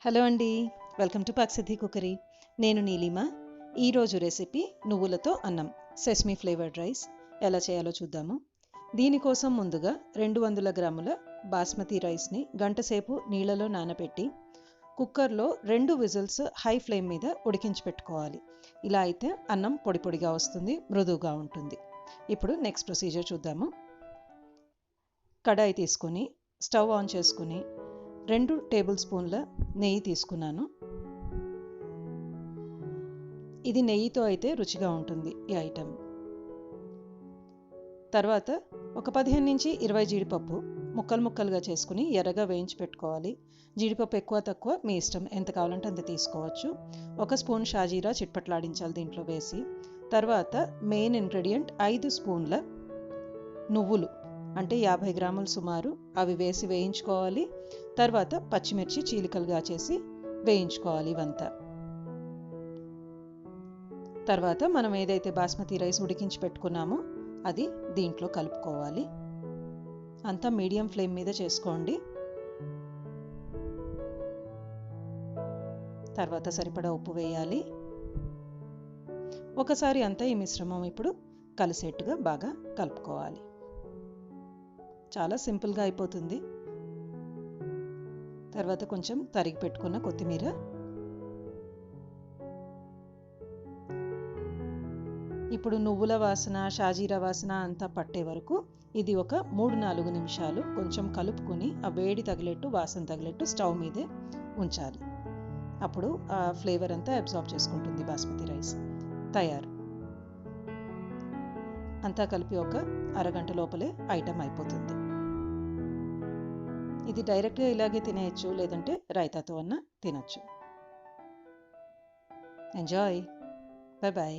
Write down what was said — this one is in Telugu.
హలో అండి, వెల్కమ్ టు పాక్సిద్ధి కుకరీ. నేను నీలిమ. ఈరోజు రెసిపీ నువ్వులతో అన్నం, సెస్మీ ఫ్లేవర్డ్ రైస్. ఎలా చేయాలో చూద్దాము. దీనికోసం ముందుగా 200 గ్రాముల బాస్మతి రైస్ని గంటసేపు నీళ్ళలో నానబెట్టి కుక్కర్లో 2 విజిల్స్ హై ఫ్లేమ్ మీద ఉడికించి పెట్టుకోవాలి. ఇలా అయితే అన్నం పొడి పొడిగా వస్తుంది, మృదువుగా ఉంటుంది. ఇప్పుడు నెక్స్ట్ ప్రొసీజర్ చూద్దాము. కడాయి తీసుకొని స్టవ్ ఆన్ చేసుకుని 2 టేబుల్ స్పూన్ల నెయ్యి తీసుకున్నాను. ఇది నెయ్యితో అయితే రుచిగా ఉంటుంది ఈ ఐటెం. తర్వాత ఒక 15 నుంచి 20 జీడిపప్పు ముక్కలు ముక్కలుగా చేసుకుని ఎర్రగా వేయించి పెట్టుకోవాలి. జీడిపప్పు ఎక్కువ తక్కువ మీ ఇష్టం, ఎంత కావాలంటే అంత తీసుకోవచ్చు. 1 స్పూన్ షాజీరా చిట్పట్లాడించాలి దీంట్లో వేసి. తర్వాత మెయిన్ ఇంగ్రీడియంట్ 5 స్పూన్ల నువ్వులు, అంటే 50 గ్రాములు సుమారు, అవి వేసి వేయించుకోవాలి. తర్వాత పచ్చిమిర్చి చీలికలుగా చేసి వేయించుకోవాలి ఇవంతా. తర్వాత మనం ఏదైతే బాస్మతి రైస్ ఉడికించి పెట్టుకున్నామో అది దీంట్లో కలుపుకోవాలి. అంతా మీడియం ఫ్లేమ్ మీద చేసుకోండి. తర్వాత సరిపడా ఉప్పు వేయాలి. ఒకసారి అంతా ఈ మిశ్రమం ఇప్పుడు కలిసేట్టుగా బాగా కలుపుకోవాలి. చాలా సింపుల్గా అయిపోతుంది. తర్వాత కొంచెం తరిగి పెట్టుకున్న కొత్తిమీర, ఇప్పుడు నువ్వుల వాసన షాజీరా వాసన అంతా పట్టే వరకు ఇది ఒక 3-4 నిమిషాలు కొంచెం కలుపుకొని ఆ వేడి తగిలేట్టు, వాసన తగిలేట్టు స్టవ్ మీదే ఉంచాలి. అప్పుడు ఆ ఫ్లేవర్ అంతా అబ్జార్బ్ చేసుకుంటుంది బాస్మతి రైస్. తయారు. అంతా కలిపి ఒక అరగంట లోపలే ఐటెం అయిపోతుంది. ఇది డైరెక్ట్గా ఇలాగే తినేయచ్చు, లేదంటే రైతాతో అన్న తినచ్చు. ఎంజాయ్. Bye bye.